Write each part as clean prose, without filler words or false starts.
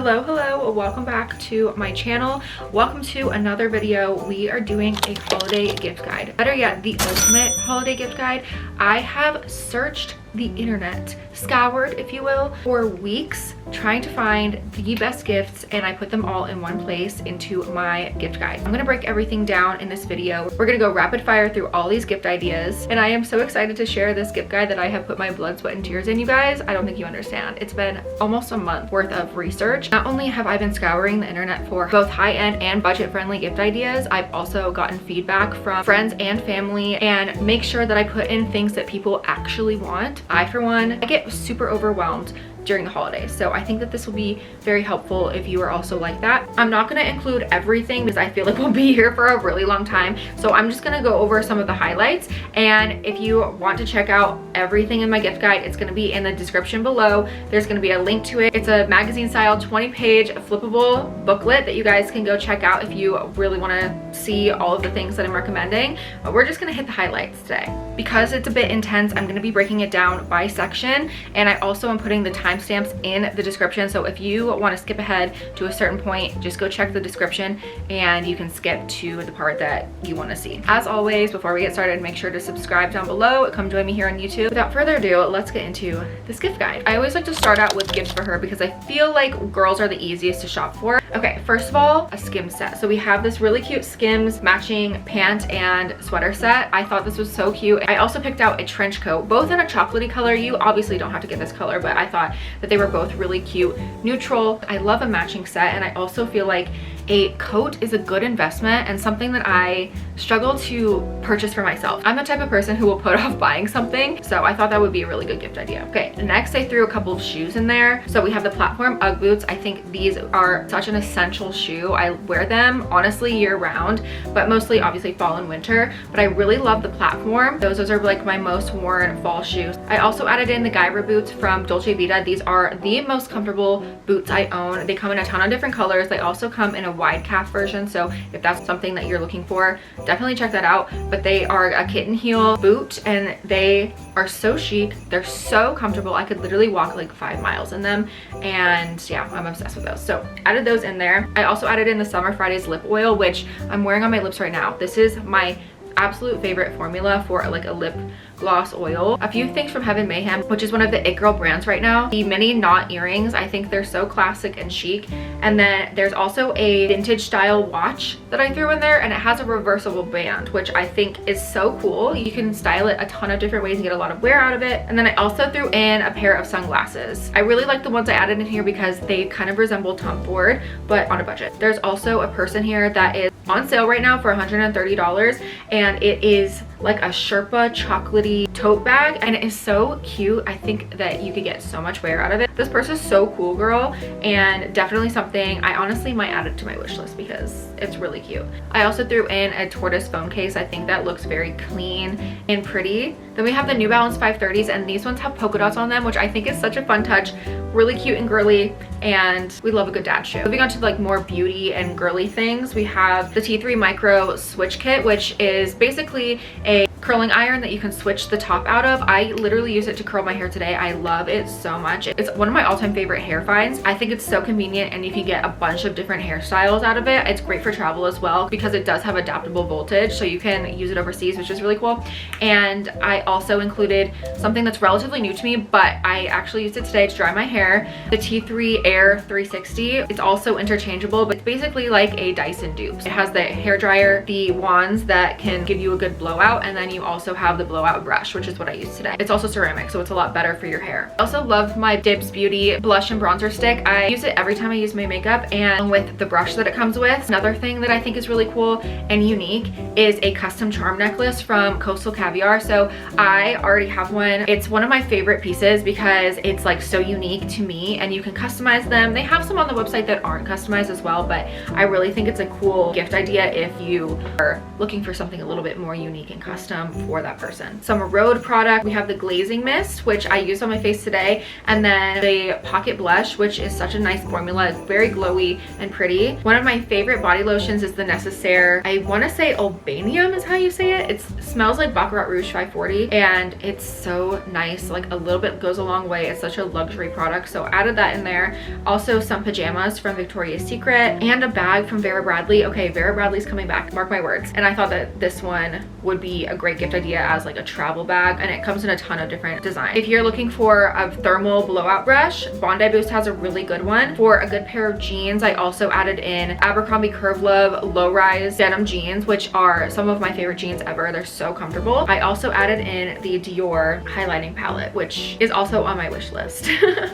Hello, welcome back to my channel. Welcome to another video. We are doing a holiday gift guide. Better yet, the ultimate holiday gift guide. I have searched the internet, scoured if you will, for weeks trying to find the best gifts, and I put them all in one place into my gift guide. I'm gonna break everything down in this video. We're gonna go rapid fire through all these gift ideas, and I am so excited to share this gift guide that I have put my blood, sweat, and tears in, you guys. I don't think you understand. It's been almost a month worth of research. Not only have I been scouring the internet for both high-end and budget-friendly gift ideas, I've also gotten feedback from friends and family and make sure that I put in things that people actually want. I, for one, I get super overwhelmed during the holidays, so I think that this will be very helpful if you are also like that. I'm not going to include everything because I feel like we'll be here for a really long time, so I'm just going to go over some of the highlights, and if you want to check out everything in my gift guide, it's going to be in the description below. There's going to be a link to it. It's a magazine style 20-page flippable booklet that you guys can go check out if you really want to see all of the things that I'm recommending, but we're just going to hit the highlights today. Because it's a bit intense, I'm going to be breaking it down by section, and I also am putting the timestamps in the description, so if you want to skip ahead to a certain point, just go check the description and you can skip to the part that you want to see. As always, before we get started, make sure to subscribe down below. Come join me here on YouTube. Without further ado, let's get into this gift guide. I always like to start out with gifts for her because I feel like girls are the easiest to shop for. Okay, first of all, a Skims set. So we have this really cute Skims matching pant and sweater set. I thought this was so cute. I also picked out a trench coat, both in a chocolatey color. You obviously don't have to get this color, but I thought that they were both really cute, neutral. I love a matching set, and I also feel like a coat is a good investment and something that I struggle to purchase for myself. I'm the type of person who will put off buying something, so I thought that would be a really good gift idea. Okay, next I threw a couple of shoes in there. So we have the platform Ugg boots. I think these are such an essential shoe. I wear them honestly year round, but mostly obviously fall and winter, but I really love the platform. Those are like my most worn fall shoes. I also added in the Gyra boots from Dolce Vita. These are the most comfortable boots I own. They come in a ton of different colors. They also come in a wide calf version, so if that's something that you're looking for, definitely check that out. But they are a kitten heel boot and they are so chic. They're so comfortable. I could literally walk like 5 miles in them, and yeah, I'm obsessed with those. So added those in there. I also added in the Summer Fridays lip oil, which I'm wearing on my lips right now. This is my absolute favorite formula for like a lip gloss oil. A few things from Heaven Mayhem, which is one of the it girl brands right now. The mini knot earrings, I think they're so classic and chic. And then there's also a vintage style watch that I threw in there, and it has a reversible band, which I think is so cool. You can style it a ton of different ways and get a lot of wear out of it. And then I also threw in a pair of sunglasses. I really like the ones I added in here because they kind of resemble Tom Ford, but on a budget. There's also a purse in here that is on sale right now for $130, and it is like a Sherpa chocolatey tote bag, and it is so cute. I think that you could get so much wear out of it. This purse is so cool, girl, and definitely something I honestly might add it to my wish list because it's really cute. I also threw in a tortoise phone case. I think that looks very clean and pretty. Then we have the New Balance 530s, and these ones have polka dots on them, which I think is such a fun touch. Really cute and girly, and we love a good dad shoe. Moving on to like more beauty and girly things, we have the T3 Micro Switch Kit, which is basically a curling iron that you can switch the top out of. I literally use it to curl my hair today. I love it so much. It's one of my all-time favorite hair finds. I think it's so convenient, and you can get a bunch of different hairstyles out of it. It's great for travel as well because it does have adaptable voltage, so you can use it overseas, which is really cool. And I also included something that's relatively new to me, but I actually used it today to dry my hair. The T3 Air 360. It's also interchangeable, but it's basically like a Dyson dupe. It has the hair dryer, the wands that can give you a good blowout, and then you also have the blowout brush, which is what I use today. It's also ceramic, so it's a lot better for your hair. I also love my Dibs Beauty blush and bronzer stick. I use it every time I use my makeup, and with the brush that it comes with. Another thing that I think is really cool and unique is a custom charm necklace from Coastal Caviar. So I already have one. It's one of my favorite pieces because it's like so unique to me, and you can customize them. They have some on the website that aren't customized as well, but I really think it's a cool gift idea if you are looking for something a little bit more unique and custom. custom for that person. Some Rhode product, we have the glazing mist, which I used on my face today, and then the pocket blush, which is such a nice formula. It's very glowy and pretty. One of my favorite body lotions is the Necessaire, I want to say Albanium is how you say it. It smells like Baccarat Rouge 540, and it's so nice. Like a little bit goes a long way. It's such a luxury product, so added that in there. Also some pajamas from Victoria's Secret and a bag from Vera Bradley. Okay, Vera Bradley's coming back, mark my words. And I thought that this one would be a great gift idea as like a travel bag, and it comes in a ton of different designs. If you're looking for a thermal blowout brush, Bondi Boost has a really good one. For a good pair of jeans, I also added in Abercrombie Curve Love low-rise denim jeans, which are some of my favorite jeans ever. They're so comfortable. I also added in the Dior highlighting palette, which is also on my wish list.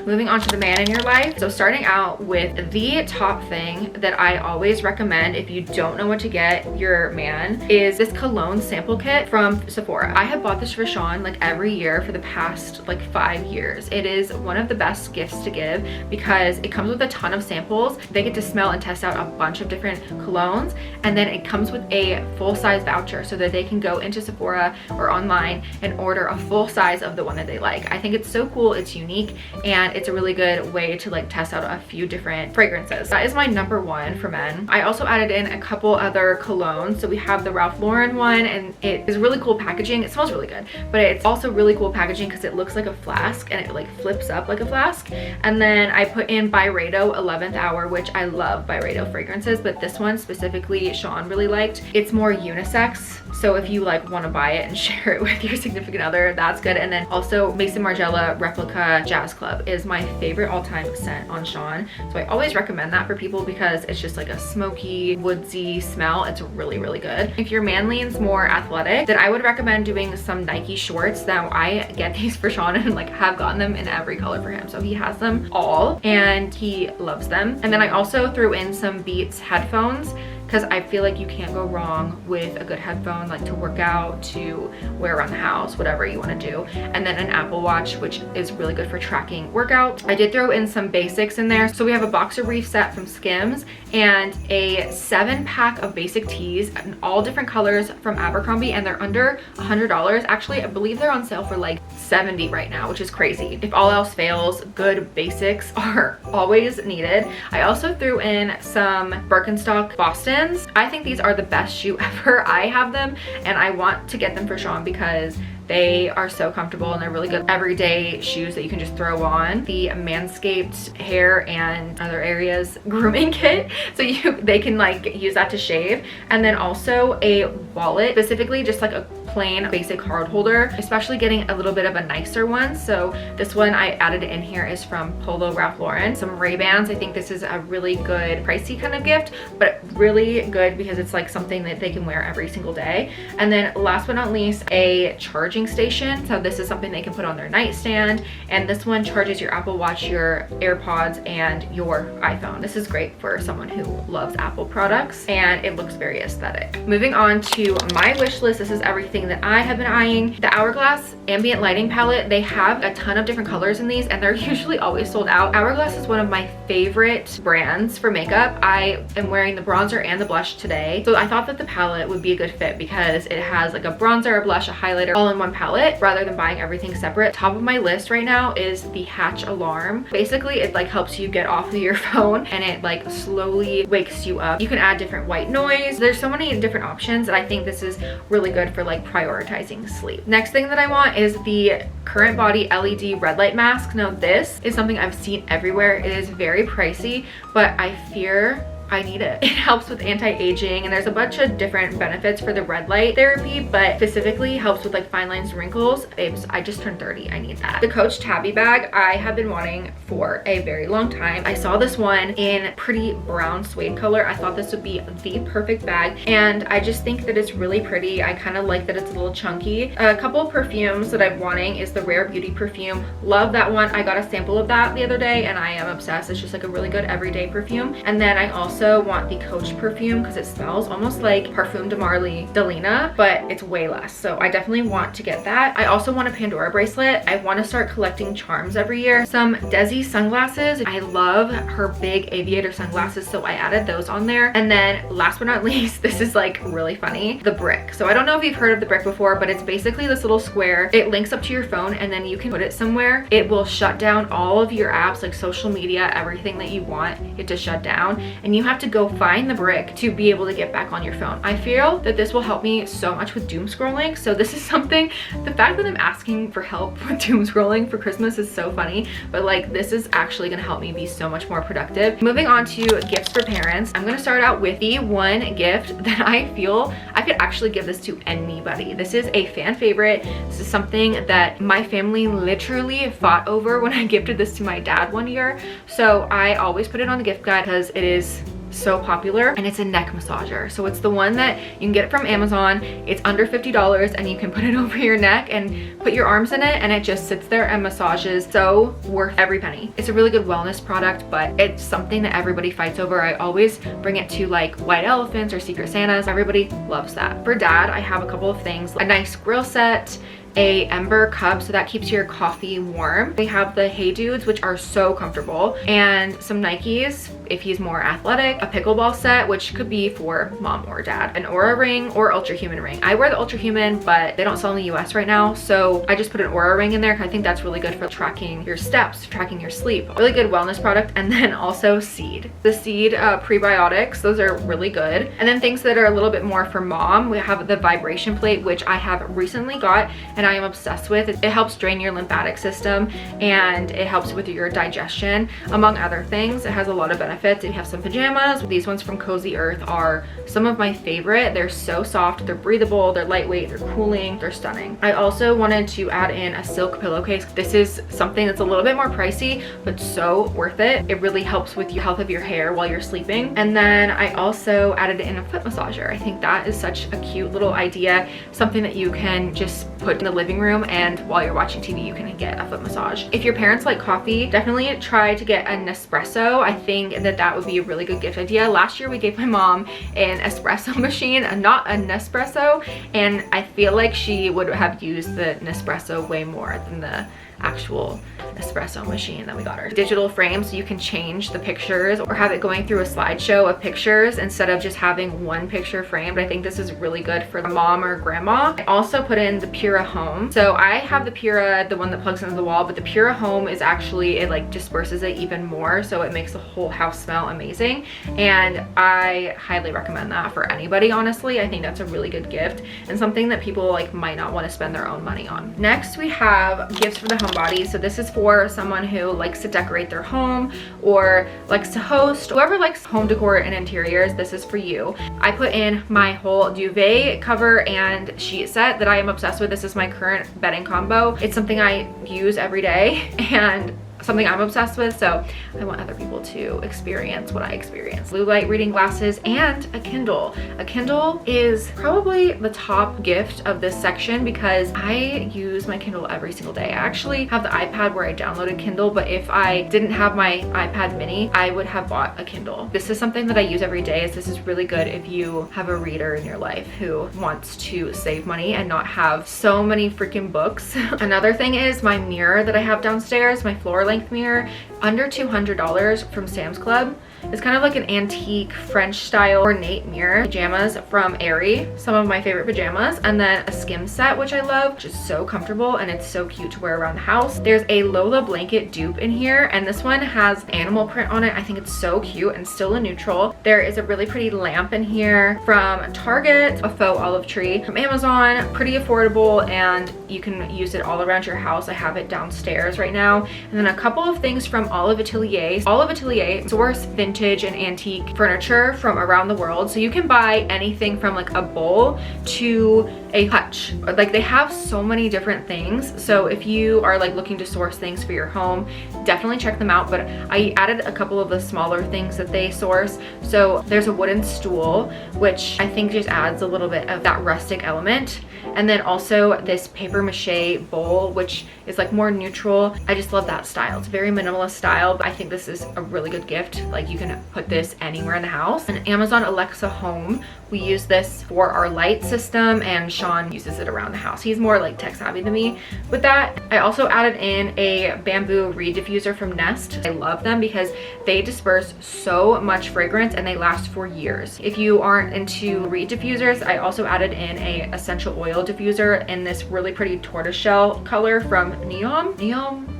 Moving on to the man in your life. So starting out with the top thing that I always recommend if you don't know what to get your man is this cologne sample kit from Sephora. I have bought this for Sean like every year for the past like 5 years. It is one of the best gifts to give because it comes with a ton of samples. They get to smell and test out a bunch of different colognes, and then it comes with a full-size voucher so that they can go into Sephora or online and order a full size of the one that they like. I think it's so cool, it's unique, and it's a really good way to like test out a few different fragrances. That is my number one for men. I also added in a couple other colognes. So we have the Ralph Lauren one, and it is really cool packaging. It smells really good, but it's also really cool packaging because it looks like a flask and it like flips up like a flask. And then I put in Byredo 11th Hour, which I love Byredo fragrances, but this one specifically Sean really liked. It's more unisex, so if you like want to buy it and share it with your significant other, that's good. And then also Mason Margiela Replica Jazz Club is my favorite all-time scent on Sean, so I always recommend that for people because it's just like a smoky, woodsy smell. It's really, really good. If your man leans more athletic, then I would recommend doing some Nike shorts. Now I get these for Sean and like have gotten them in every color for him, so he has them all and he loves them. And then I also threw in some Beats headphones because I feel like you can't go wrong with a good headphone, like to work out, to wear around the house, whatever you want to do. And then an Apple Watch, which is really good for tracking workouts. I did throw in some basics in there. So we have a boxer brief set from Skims and a 7-pack of basic tees in all different colors from Abercrombie, and they're under $100. Actually, I believe they're on sale for like $70 right now, which is crazy. If all else fails, good basics are always needed. I also threw in some Birkenstock Boston. I think these are the best shoe ever. I have them and I want to get them for Sean because they are so comfortable and they're really good everyday shoes that you can just throw on. The Manscaped hair and other areas grooming kit, so they can like use that to shave. And then also a wallet, specifically just like a plain basic card holder, especially getting a little bit of a nicer one. So this one I added in here is from Polo Ralph Lauren. Some Ray-Bans. I think this is a really good pricey kind of gift, but really good because it's like something that they can wear every single day. And then last but not least, a charging station. So this is something they can put on their nightstand, and this one charges your Apple Watch, your AirPods, and your iPhone. This is great for someone who loves Apple products, and it looks very aesthetic. Moving on to my wish list, this is everything that I have been eyeing. The Hourglass ambient lighting palette, they have a ton of different colors in these and they're usually always sold out. Hourglass is one of my favorite brands for makeup. I am wearing the bronzer and the blush today, so I thought that the palette would be a good fit because it has like a bronzer, a blush, a highlighter all in one palette rather than buying everything separate. Top of my list right now is the Hatch Alarm. Basically it like helps you get off of your phone and it like slowly wakes you up. You can add different white noise. There's so many different options, and I think this is really good for like prioritizing sleep. Next thing that I want is the Current Body LED red light mask. Now this is something I've seen everywhere. It is very pricey, but I fear I need it. It helps with anti-aging, and there's a bunch of different benefits for the red light therapy, but specifically helps with like fine lines and wrinkles. Babes, I just turned 30. I need that. The Coach Tabby bag I have been wanting for a very long time. I saw this one in pretty brown suede color. I thought this would be the perfect bag, and I just think that it's really pretty. I kind of like that it's a little chunky. A couple of perfumes that I'm wanting is the Rare Beauty perfume. Love that one. I got a sample of that the other day and I am obsessed. It's just like a really good everyday perfume. And then I also also want the Coach perfume because it smells almost like Parfum de Marly Delina, but it's way less. So I definitely want to get that. I also want a Pandora bracelet. I want to start collecting charms every year. Some Desi sunglasses. I love her big aviator sunglasses, so I added those on there. And then last but not least, this is like really funny, the brick. So I don't know if you've heard of the brick before, but it's basically this little square. It links up to your phone and then you can put it somewhere. It will shut down all of your apps, like social media, everything that you want it to shut down, and you have to go find the brick to be able to get back on your phone. I feel that this will help me so much with doom scrolling. So this is something, the fact that I'm asking for help with doom scrolling for Christmas is so funny, but like this is actually gonna help me be so much more productive. Moving on to gifts for parents, I'm gonna start out with the one gift that I feel I could actually give this to anybody. This is a fan favorite. This is something that my family literally fought over when I gifted this to my dad one year. So I always put it on the gift guide because it is so popular, and it's a neck massager. So it's the one that you can get it from Amazon. It's under $50 and you can put it over your neck and put your arms in it, and it just sits there and massages. So worth every penny. It's a really good wellness product, but it's something that everybody fights over. I always bring it to like white elephants or Secret Santas. Everybody loves that. For dad, I have a couple of things, a nice grill set, a Ember cup, so that keeps your coffee warm. We have the Hey Dudes, which are so comfortable, and some Nikes if he's more athletic, a pickleball set, which could be for mom or dad, an Aura ring or Ultra Human ring. I wear the Ultra Human, but they don't sell in the US right now, so I just put an Aura ring in there. I think that's really good for tracking your steps, tracking your sleep. Really good wellness product. And then also Seed. The Seed prebiotics, those are really good. And then things that are a little bit more for mom, we have the vibration plate, which I have recently got and I am obsessed with. It helps drain your lymphatic system and it helps with your digestion, among other things. It has a lot of benefits. We have some pajamas. These ones from Cozy Earth are some of my favorite. They're so soft, they're breathable, they're lightweight, they're cooling, they're stunning. I also wanted to add in a silk pillowcase. This is something that's a little bit more pricey, but so worth it. It really helps with the health of your hair while you're sleeping. And then I also added in a foot massager. I think that is such a cute little idea, something that you can just put in the living room, and while you're watching TV, you can get a foot massage. If your parents like coffee, definitely try to get an Nespresso. I think that would be a really good gift idea. Last year we gave my mom an espresso machine, not a Nespresso, and I feel like she would have used the Nespresso way more than the actual espresso machine that we got her. Digital frame, so you can change the pictures or have it going through a slideshow of pictures instead of just having one picture framed. I think this is really good for mom or grandma. I also put in the Pura Home. So I have the Pura, the one that plugs into the wall, but the Pura Home is actually, it like disperses it even more, so it makes the whole house smell amazing, and I highly recommend that for anybody. Honestly, I think that's a really good gift and something that people like might not want to spend their own money on. Next we have gifts for the Homebody. So this is for someone who likes to decorate their home or likes to host. Whoever likes home decor and interiors, this is for you. I put in my whole duvet cover and sheet set that I am obsessed with. This is my current bedding combo. It's something I use every day and something I'm obsessed with, so I want other people to experience what I experience. Blue light reading glasses and a Kindle. A Kindle is probably the top gift of this section because I use my Kindle every single day. I actually have the iPad where I downloaded Kindle, but if I didn't have my iPad mini, I would have bought a Kindle. This is something that I use every day, as this is really good if you have a reader in your life who wants to save money and not have so many freaking books. Another thing is my mirror that I have downstairs, my floor length mirror, under $200 from Sam's Club. It's kind of like an antique French style ornate mirror. Pajamas from Aerie, some of my favorite pajamas, and then a skim set, which I love, which is so comfortable and it's so cute to wear around the house. There's a Lola blanket dupe in here, and this one has animal print on it. I think it's so cute and still a neutral. There is a really pretty lamp in here from Target, a faux olive tree from Amazon, pretty affordable, and you can use it all around your house. I have it downstairs right now. And then a couple of things from Olive Atelier. Olive Atelier source vintage and antique furniture from around the world, so you can buy anything from like a bowl to a hutch. Like, they have so many different things. So if you are like looking to source things for your home, definitely check them out. But I added a couple of the smaller things that they source. So there's a wooden stool, which I think just adds a little bit of that rustic element. And then also this paper mache bowl, which is like more neutral. I just love that style. It's a very minimalist style, but I think this is a really good gift. Like, you can put this anywhere in the house. And Amazon Alexa Home, we use this for our light system, and Sean uses it around the house. He's more like tech savvy than me with that. I also added in a bamboo reed diffuser from Nest. I love them because they disperse so much fragrance and they last for years. If you aren't into reed diffusers, I also added in a essential oil diffuser in this really pretty tortoiseshell color from Neom.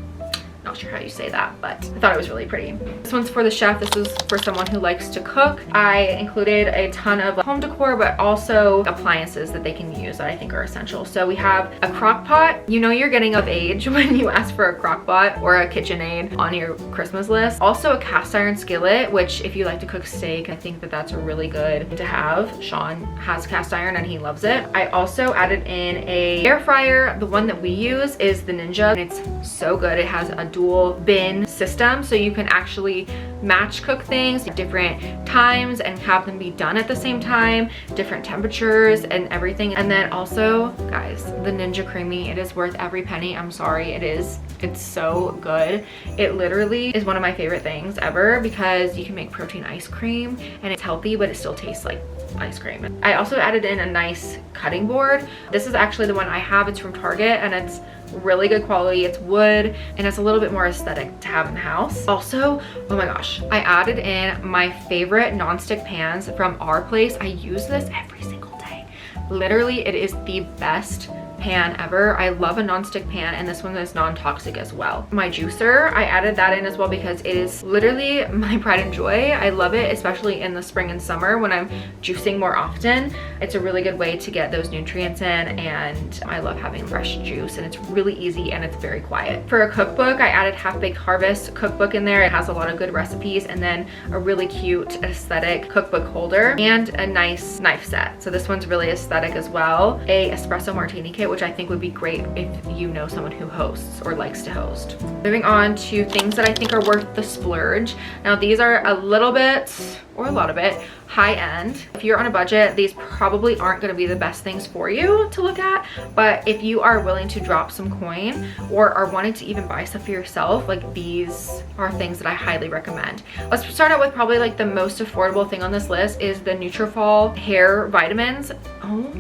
Not sure how you say that, but I thought it was really pretty. This one's for the chef. This is for someone who likes to cook. I included a ton of home decor, but also appliances that they can use that I think are essential. So we have a crock pot. You know you're getting of age when you ask for a crock pot or a KitchenAid on your Christmas list. Also a cast iron skillet, which if you like to cook steak, I think that that's really good to have. Sean has cast iron and he loves it. I also added in a air fryer. The one that we use is the Ninja, and it's so good. It has a dual bin system, so you can actually match cook things at different times and have them be done at the same time, different temperatures and everything. And then also, guys, the Ninja Creamy, it is worth every penny. I'm sorry, it is. It's so good. It literally is one of my favorite things ever because you can make protein ice cream and it's healthy, but it still tastes like ice cream. I also added in a nice cutting board. This is actually the one I have. It's from Target and it's really good quality. It's wood and it's a little bit more aesthetic to have in the house. Also, oh my gosh, I added in my favorite nonstick pans from Our Place. I use this every single day. Literally, it is the best pan ever. I love a nonstick pan, and this one is non-toxic as well. My juicer, I added that in as well because it is literally my pride and joy. I love it, especially in the spring and summer when I'm juicing more often. It's a really good way to get those nutrients in, and I love having fresh juice, and it's really easy and it's very quiet. For a cookbook, I added Half Baked Harvest cookbook in there. It has a lot of good recipes, and then a really cute aesthetic cookbook holder and a nice knife set. So this one's really aesthetic as well. A espresso martini kit, which I think would be great if you know someone who hosts or likes to host. Moving on to things that I think are worth the splurge. Now these are a little bit, or a lot of it, high end. If you're on a budget, these probably aren't going to be the best things for you to look at, but if you are willing to drop some coin or are wanting to even buy stuff for yourself, like, these are things that I highly recommend. Let's start out with probably like the most affordable thing on this list is the Nutrafol hair vitamins. Oh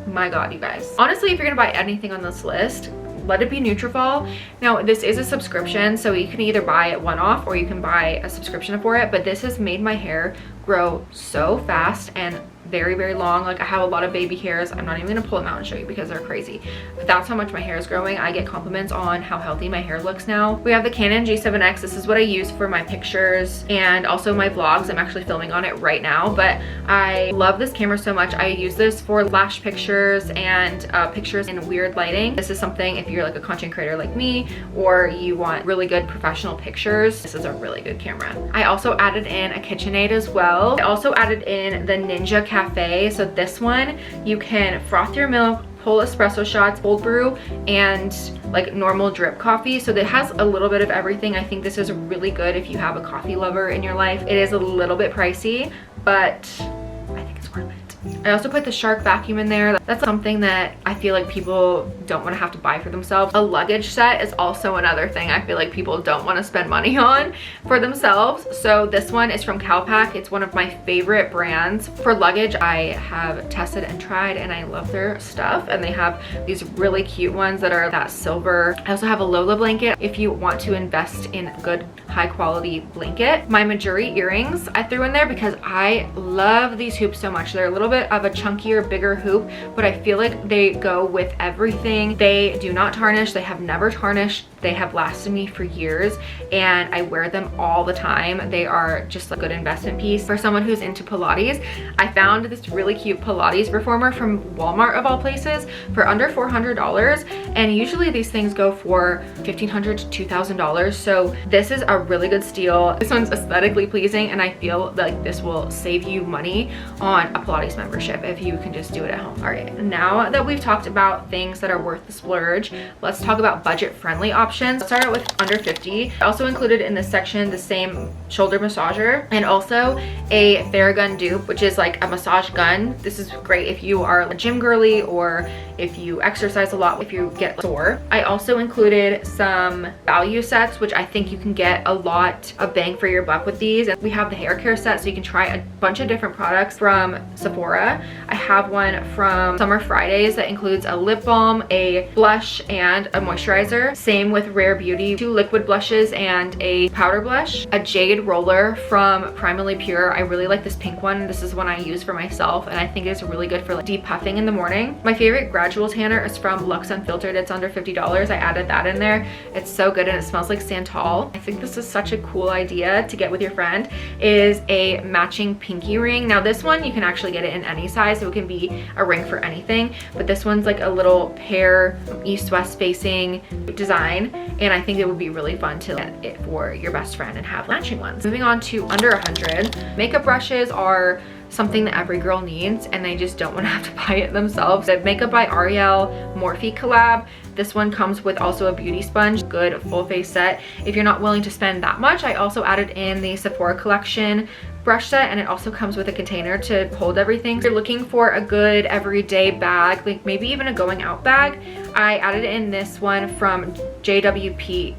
my god, you guys. Honestly, if you're gonna buy anything on this list, let it be Nutrafol. Now, this is a subscription, so you can either buy it one-off or you can buy a subscription for it, but this has made my hair grow so fast and very, very long. Like, I have a lot of baby hairs. I'm not even gonna pull them out and show you because they're crazy. But that's how much my hair is growing. I get compliments on how healthy my hair looks now. We have the Canon G7X. This is what I use for my pictures and also my vlogs. I'm actually filming on it right now, but I love this camera so much. I use this for lash pictures and pictures in weird lighting. This is something if you're like a content creator like me, or you want really good professional pictures, this is a really good camera. I also added in a KitchenAid as well. I also added in the Ninja Cafe. So this one, you can froth your milk, pull espresso shots, cold brew, and like normal drip coffee. So it has a little bit of everything. I think this is really good if you have a coffee lover in your life. It is a little bit pricey, but I think it's worth it. I also put the Shark vacuum in there. That's something that I feel like people don't want to have to buy for themselves. A luggage set is also another thing I feel like people don't want to spend money on for themselves. So this one is from Calpac. It's one of my favorite brands. For luggage, I have tested and tried and I love their stuff. And they have these really cute ones that are that silver. I also have a Lola blanket if you want to invest in a good high quality blanket. My Majuri earrings I threw in there because I love these hoops so much. They're a little bit of a chunkier, bigger hoop, but I feel like they go with everything. They do not tarnish. They have never tarnished. They have lasted me for years and I wear them all the time. They are just a good investment piece. For someone who's into Pilates, I found this really cute Pilates reformer from Walmart of all places for under $400, and usually these things go for $1,500 to $2,000. So this is a really good steal. This one's aesthetically pleasing and I feel like this will save you money on a Pilates membership if you can just do it at home. All right, now that we've talked about things that are worth the splurge, let's talk about budget-friendly options. Let's start out with under 50. Also included in this section, the same shoulder massager and also a Theragun dupe, which is like a massage gun. This is great if you are a gym girly or if you exercise a lot, if you get sore. I also included some value sets, which I think you can get a lot of bang for your buck with these. And we have the hair care set, so you can try a bunch of different products from Sephora. I have one from Summer Fridays that includes a lip balm, a blush, and a moisturizer. Same with Rare Beauty, 2 liquid blushes and a powder blush. A jade roller from Primally Pure. I really like this pink one. This is one I use for myself, and I think it's really good for like deep puffing in the morning. My favorite gradual tanner is from Luxe Unfiltered. It's under $50. I added that in there. It's so good and it smells like santal. I think this is such a cool idea to get with your friend, is a matching pinky ring. Now this one, you can actually get it in any size, so it can be a ring for anything, but this one's like a little pear east-west facing design, and I think it would be really fun to get it for your best friend and have matching ones. Moving on to under 100. Makeup brushes are something that every girl needs, and they just don't want to have to buy it themselves. The Makeup by Ariel Morphe collab. This one comes with also a beauty sponge, good full face set. If you're not willing to spend that much, I also added in the Sephora collection brush set, and it also comes with a container to hold everything. If you're looking for a good everyday bag, like maybe even a going out bag, I added in this one from JWP.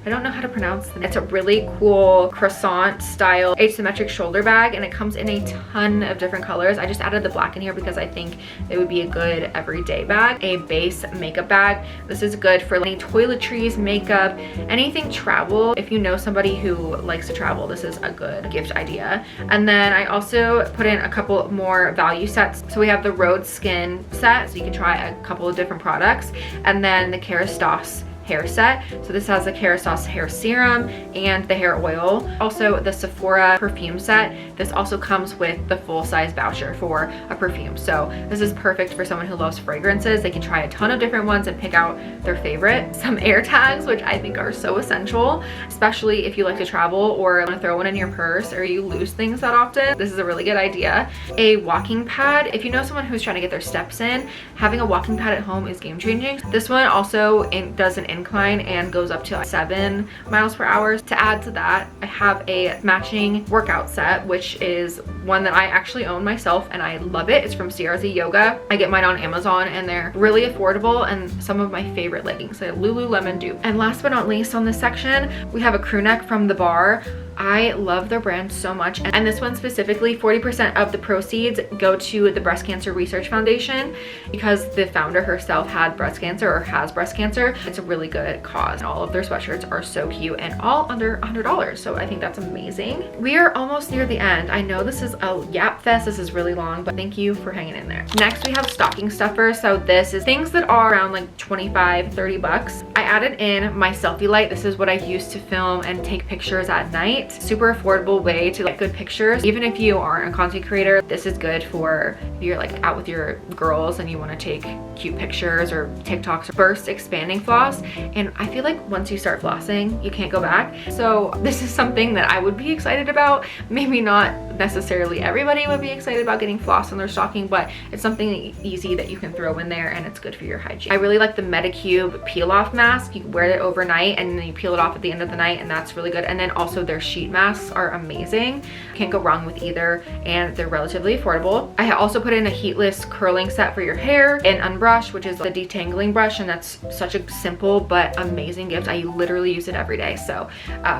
I don't know how to pronounce them. It's a really cool croissant style asymmetric shoulder bag, and it comes in a ton of different colors. I just added the black in here because I think it would be a good everyday bag. A base makeup bag. This is good for any toiletries, makeup, anything travel. If you know somebody who likes to travel, this is a good gift idea. And then I also put in a couple more value sets. So we have the Rhode Skin set, so you can try a couple of different products, and then the Kerastase hair set. So this has the Kerastase hair serum and the hair oil. Also the Sephora perfume set. This also comes with the full-size voucher for a perfume. So this is perfect for someone who loves fragrances. They can try a ton of different ones and pick out their favorite. Some air tags, which I think are so essential, especially if you like to travel or want to throw one in your purse or you lose things that often. This is a really good idea. A walking pad. If you know someone who's trying to get their steps in, having a walking pad at home is game changing. This one also does an incline and goes up to 7 miles per hour. To add to that, I have a matching workout set, which is one that I actually own myself and I love it. It's from CRZ Yoga. I get mine on Amazon and they're really affordable and some of my favorite leggings, a Lululemon dupe. And last but not least on this section, we have a crew neck from The Bar. I love their brand so much, and this one specifically, 40% of the proceeds go to the Breast Cancer Research Foundation because the founder herself had breast cancer or has breast cancer. It's a really good cause. All of their sweatshirts are so cute and all under $100, so I think that's amazing. We are almost near the end. I know this is a yap fest, this is really long, but thank you for hanging in there. Next we have stocking stuffers. So this is things that are around like 25, 30 bucks. I added in my selfie light. This is what I use to film and take pictures at night. Super affordable way to get good pictures. Even if you aren't a content creator, this is good for if you're like out with your girls and you want to take cute pictures or TikToks. Burst expanding floss, and I feel like once you start flossing, you can't go back. So this is something that I would be excited about. Maybe not necessarily everybody would be excited about getting floss in their stocking, but it's something easy that you can throw in there and it's good for your hygiene. I really like the Medicube peel off mask. You can wear it overnight and then you peel it off at the end of the night, and that's really good. And then also their sheet masks are amazing. Can't go wrong with either, and they're relatively affordable. I also put in a heatless curling set for your hair, an unbrush, which is the detangling brush, and that's such a simple but amazing gift. I literally use it every day, so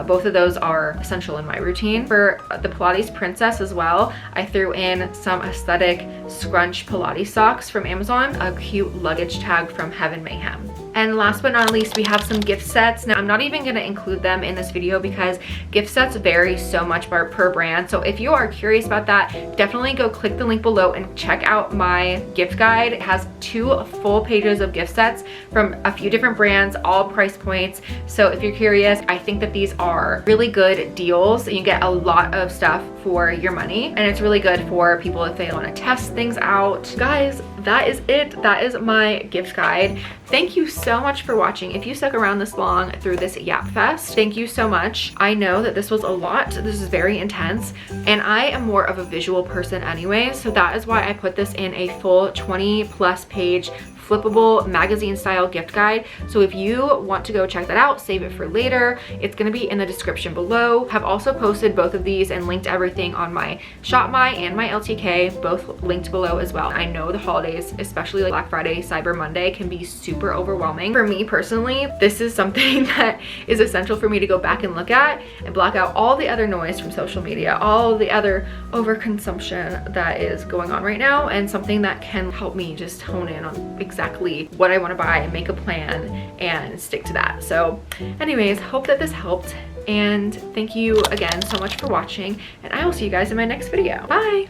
both of those are essential in my routine. For the Pilates Princess as well, I threw in some aesthetic scrunch Pilates socks from Amazon, a cute luggage tag from Heaven Mayhem. And last but not least, we have some gift sets. Now, I'm not even gonna include them in this video because gift sets vary so much per brand. So if you are curious about that, definitely go click the link below and check out my gift guide. It has 2 full pages of gift sets from a few different brands, all price points. So if you're curious, I think that these are really good deals. You get a lot of stuff for your money, and it's really good for people if they wanna test things out. Guys, that is it. That is my gift guide. Thank you so much for watching. If you stuck around this long through this Yap Fest, thank you so much. I know that this was a lot. This is very intense, and I am more of a visual person anyway, so that is why I put this in a full 20+ page flippable magazine style gift guide. So if you want to go check that out, save it for later. It's going to be in the description below. Have also posted both of these and linked everything on my ShopMy and my LTK, both linked below as well. I know the holidays, especially like Black Friday, Cyber Monday, can be super overwhelming. For me personally, this is something that is essential for me to go back and look at and block out all the other noise from social media, all the other overconsumption that is going on right now, and something that can help me just hone in on exactly what I want to buy and make a plan and stick to that. So anyways, hope that this helped, and thank you again so much for watching, and I will see you guys in my next video. Bye.